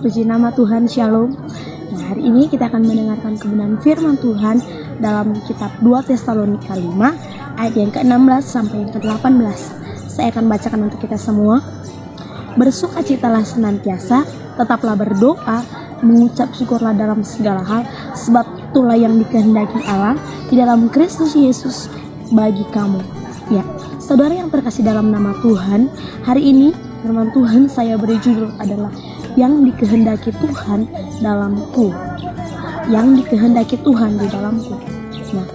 Puji nama Tuhan, Shalom. Nah, hari ini kita akan mendengarkan kebenaran firman Tuhan dalam kitab 2 Tesalonika 5 ayat yang ke-16 sampai yang ke-18. Saya akan bacakan untuk kita semua. Bersukacitalah senantiasa, tetaplah berdoa, mengucap syukurlah dalam segala hal, sebab itulah yang dikehendaki Allah di dalam Kristus Yesus bagi kamu. Ya, saudara yang terkasih dalam nama Tuhan, hari ini firman Tuhan saya beri judul adalah yang dikehendaki Tuhan dalamku. Yang dikehendaki Tuhan di dalamku. Nah,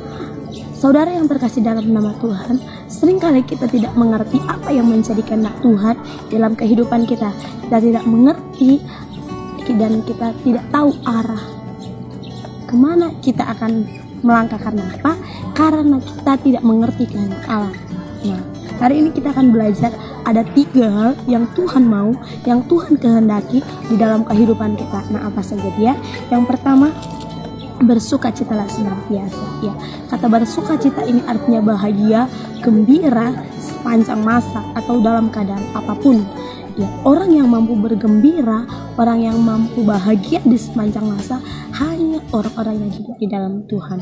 saudara yang terkasih dalam nama Tuhan, seringkali kita tidak mengerti apa yang menjadi kehendak Tuhan dalam kehidupan kita. Kita tidak mengerti dan kita tidak tahu arah kemana kita akan melangkah. Karena apa? Karena kita tidak mengerti kehendak Allah. Nah, hari ini kita akan belajar ada 3 hal yang Tuhan mau, yang Tuhan kehendaki di dalam kehidupan kita. Nah, apa saja dia? Yang pertama, bersukacitalah senantiasa. Ya, kata bersukacita ini artinya bahagia, gembira sepanjang masa atau dalam keadaan apapun. Ya, orang yang mampu bergembira, orang yang mampu bahagia di sepanjang masa hanya orang-orang yang hidup di dalam Tuhan.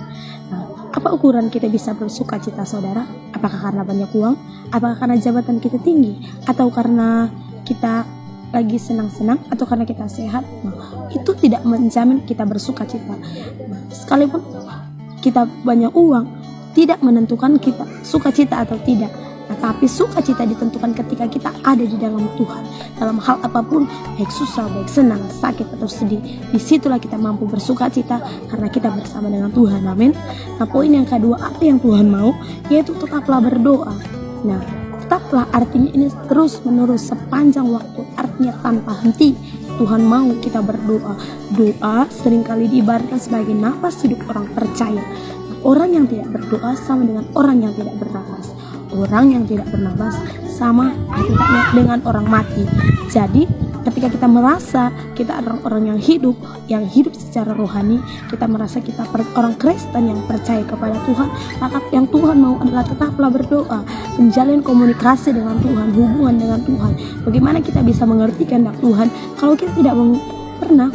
Nah, apa ukuran kita bisa bersukacita, saudara? Apakah karena banyak uang? Apakah karena jabatan kita tinggi? Atau karena kita lagi senang-senang? Atau karena kita sehat? Nah, itu tidak menjamin kita bersukacita. Nah, sekalipun kita banyak uang, tidak menentukan kita sukacita atau tidak. Nah, tapi sukacita ditentukan ketika kita ada di dalam Tuhan. Dalam hal apapun, baik susah, baik senang, sakit atau sedih, disitulah kita mampu bersukacita karena kita bersama dengan Tuhan. Amin. Nah, poin yang kedua, apa yang Tuhan mau, yaitu tetaplah berdoa. Nah, tetaplah artinya ini terus menerus sepanjang waktu, artinya tanpa henti. Tuhan mau kita berdoa. Doa seringkali diibaratkan sebagai nafas hidup orang percaya. Nah, orang yang tidak berdoa sama dengan orang yang tidak bernafas. Orang yang tidak bernafas sama hakikatnya dengan orang mati. Jadi ketika kita merasa kita adalah orang yang hidup secara rohani, kita merasa kita orang Kristen yang percaya kepada Tuhan, maka yang Tuhan mau adalah tetaplah berdoa, menjalin komunikasi dengan Tuhan, hubungan dengan Tuhan. Bagaimana kita bisa mengerti kehendak Tuhan kalau kita tidak pernah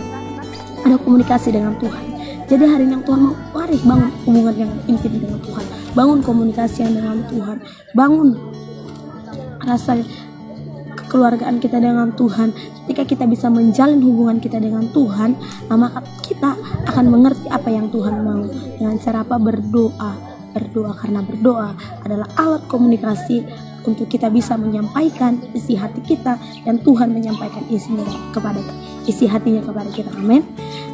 ada komunikasi dengan Tuhan? Jadi hari ini yang Tuhan mau, mari bangun hubungan yang intim dengan Tuhan, bangun komunikasi yang dengan Tuhan, bangun rasa kekeluargaan kita dengan Tuhan. Ketika kita bisa menjalin hubungan kita dengan Tuhan, maka kita akan mengerti apa yang Tuhan mau. Dengan cara apa? Berdoa, karena berdoa adalah alat komunikasi untuk kita bisa menyampaikan isi hati kita, dan Tuhan menyampaikan isi hatinya kepada kita. Amin.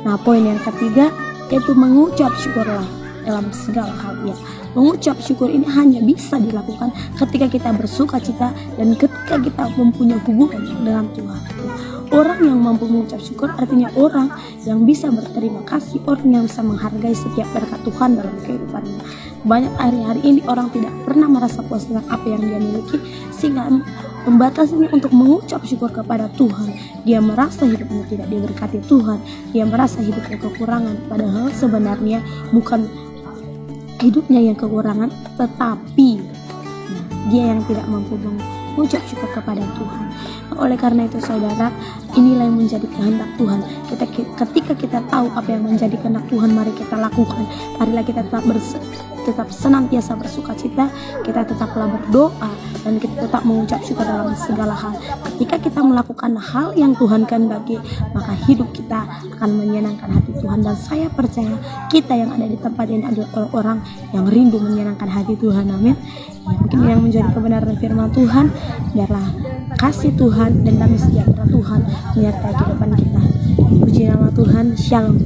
Nah, poin yang ketiga yaitu mengucap syukurlah dalam segala hal. Ya, mengucap syukur ini hanya bisa dilakukan ketika kita bersukacita dan ketika kita mempunyai hubungan dengan Tuhan. Orang yang mampu mengucap syukur artinya orang yang bisa berterima kasih, orang yang bisa menghargai setiap berkat Tuhan dalam kehidupannya. Banyak hari-hari ini orang tidak pernah merasa puas dengan apa yang dia miliki, sehingga membatasinya untuk mengucap syukur kepada Tuhan. Dia merasa hidupnya tidak diberkati Tuhan, dia merasa hidupnya kekurangan, padahal sebenarnya bukan hidupnya yang kekurangan, tetapi dia yang tidak mampu mengucap syukur kepada Tuhan. Oleh karena itu, saudara, inilah yang menjadi kehendak Tuhan. Ketika kita tahu apa yang menjadi kehendak Tuhan, mari kita lakukan. Marilah kita tetap senantiasa bersukacita, kita tetaplah berdoa, dan kita tetap mengucap syukur dalam segala hal. Ketika kita melakukan hal yang Tuhan kehendaki, maka hidup kita akan menyenangkan hati Tuhan. Dan saya percaya kita yang ada di tempat ini adalah orang-orang yang rindu menyenangkan hati Tuhan. Amin. Ya, mungkin yang menjadi kebenaran firman Tuhan, biarlah kasih Tuhan dan damai sejahtera Tuhan menyertai kehidupan kita. Puji nama Tuhan. Shalom.